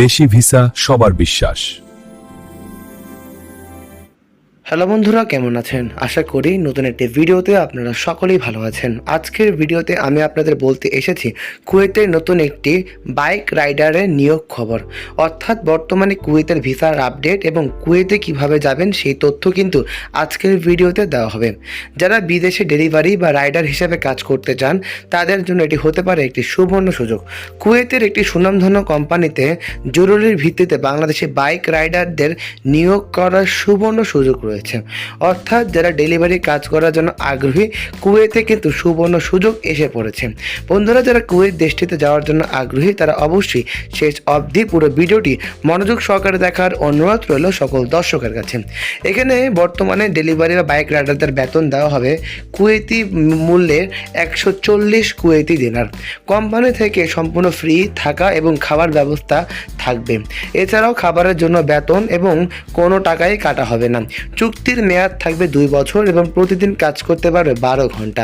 দেশি ভিসা সবার বিশ্বাস। হ্যালো বন্ধুরা, কেমন আছেন? আশা করি নতুন একটি ভিডিওতে আপনারা সকলেই ভালো আছেন। আজকের ভিডিওতে আমি আপনাদের বলতে এসেছি কুয়েতের নতুন একটি বাইক রাইডারের নিয়োগ খবর, অর্থাৎ বর্তমানে কুয়েতের ভিসার আপডেট এবং কুয়েতে কিভাবে যাবেন সেই তথ্য কিন্তু আজকের ভিডিওতে দেওয়া হবে। যারা বিদেশে ডেলিভারি বা রাইডার হিসেবে কাজ করতে চান তাদের জন্য এটি হতে পারে একটি সুবর্ণ সুযোগ। কুয়েতের একটি সুনামধন্য কোম্পানিতে জরুরির ভিত্তিতে বাংলাদেশে বাইক রাইডারদের নিয়োগ করার সুবর্ণ সুযোগ রয়েছে। অর্থাৎ যারা ডেলিভারি কাজ করার জন্য আগ্রহী, কুয়েতে কিন্তু সুবর্ণ সুযোগ এসে পড়েছে। বন্ধুরা, যারা কুয়েত দেশটিতে যাওয়ার জন্য আগ্রহী তারা অবশ্যই শেষ অবধি পুরো ভিডিওটি মনোযোগ সহকারে দেখার অনুরোধ রইল সকল দর্শকের কাছে। এখানে বর্তমানে ডেলিভারি বা বাইক রাইডারদের বেতন দেওয়া হবে কুয়েতি মূল্যের 140 কুয়েতি দিনার। কোম্পানি থেকে সম্পূর্ণ ফ্রি থাকা এবং খাবার ব্যবস্থা থাকবে। এছাড়াও খাবারের জন্য বেতন এবং কোনো টাকাই কাটা হবে না। চুক্তির মেয়াদ থাকবে 2 বছর এবং প্রতিদিন কাজ করতে পারবে 12 ঘন্টা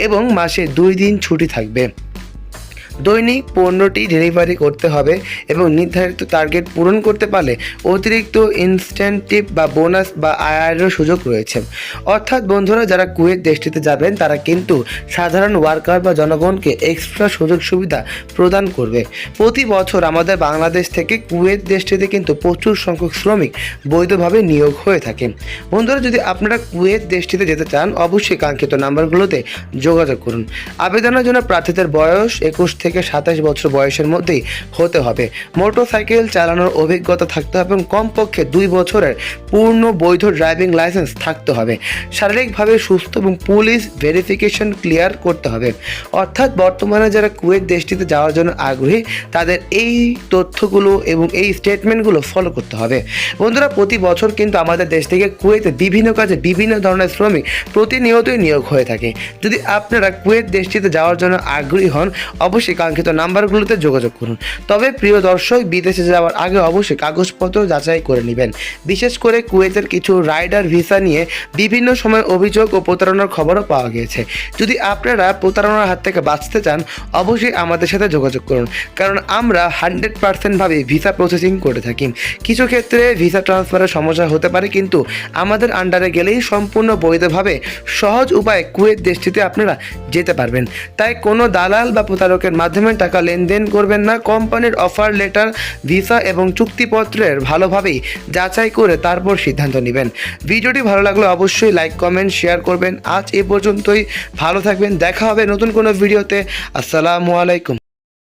এবং মাসে 2 দিন ছুটি থাকবে। দৈনিক 15টি ডেলিভারি করতে হবে এবং নির্ধারিত টার্গেট পূরণ করতে পারলে অতিরিক্ত ইনসেনটিভ বা বোনাস বা আয়েরও সুযোগ রয়েছে। অর্থাৎ বন্ধুরা, যারা কুয়েত দেশটিতে যাবেন তারা কিন্তু সাধারণ ওয়ার্কার বা জনগণকে এক্সট্রা সুযোগ সুবিধা প্রদান করবে। প্রতি বছর আমাদের বাংলাদেশ থেকে কুয়েত দেশটিতে কিন্তু প্রচুর সংখ্যক শ্রমিক বৈধভাবে নিয়োগ হয়ে থাকে। বন্ধুরা, যদি আপনারা কুয়েত দেশটিতে যেতে চান অবশ্যই কাঙ্ক্ষিত নাম্বারগুলোতে যোগাযোগ করুন। আবেদনের জন্য প্রার্থীদের বয়স 21 থেকে 27 বছর বয়সের মধ্যেই হতে হবে। মোটরসাইকেল চালানোর অভিজ্ঞতা থাকতে হবে এবং কমপক্ষে 2 বছরের পূর্ণ বৈধ ড্রাইভিং লাইসেন্স থাকতে হবে। শারীরিকভাবে সুস্থ এবং পুলিশ ভেরিফিকেশন ক্লিয়ার করতে হবে। অর্থাৎ বর্তমানে যারা কুয়েত দেশটিতে যাওয়ার জন্য আগ্রহী তাদের এই তথ্যগুলো এবং এই স্টেটমেন্টগুলো ফলো করতে হবে। বন্ধুরা, প্রতি বছর কিন্তু আমাদের দেশ থেকে কুয়েতে বিভিন্ন কাজে বিভিন্ন ধরনের শ্রমিক প্রতিনিয়তই নিয়োগ হয়ে থাকে। যদি আপনারা কুয়েত দেশটিতে যাওয়ার জন্য আগ্রহী হন অবশ্যই কাঙ্ক্ষিত নাম্বারগুলোতে যোগাযোগ করুন। তবে প্রিয় দর্শক, বিদেশে যাওয়ার আগে অবশ্যই কাগজপত্র যাচাই করে নেবেন। বিশেষ করে কুয়েতের কিছু রাইডার ভিসা নিয়ে বিভিন্ন সময় অভিযোগ ও প্রতারণার খবরও পাওয়া গিয়েছে। যদি আপনারা প্রতারণার হাত থেকে বাঁচতে চান অবশ্যই আমাদের সাথে যোগাযোগ করুন, কারণ আমরা 100% ভাবে ভিসা প্রসেসিং করে থাকি। কিছু ক্ষেত্রে ভিসা ট্রান্সফারের সমস্যা হতে পারে, কিন্তু আমাদের আন্ডারে গেলেই সম্পূর্ণ বৈধভাবে সহজ উপায়ে কুয়েত দেশটিতে আপনারা যেতে পারবেন। তাই কোনো দালাল বা প্রতারকের মাধ্যমে টাকা লেনদেন করবেন না। কোম্পানির অফার লেটার, ভিসা এবং চুক্তিপত্রের ভালোভাবেই যাচাই করে তারপর সিদ্ধান্ত নেবেন। ভিডিওটি ভালো লাগলে অবশ্যই লাইক, কমেন্ট, শেয়ার করবেন। আজ এ পর্যন্তই। ভালো থাকবেন, দেখা হবে নতুন কোনো ভিডিওতে। আসসালামু আলাইকুম।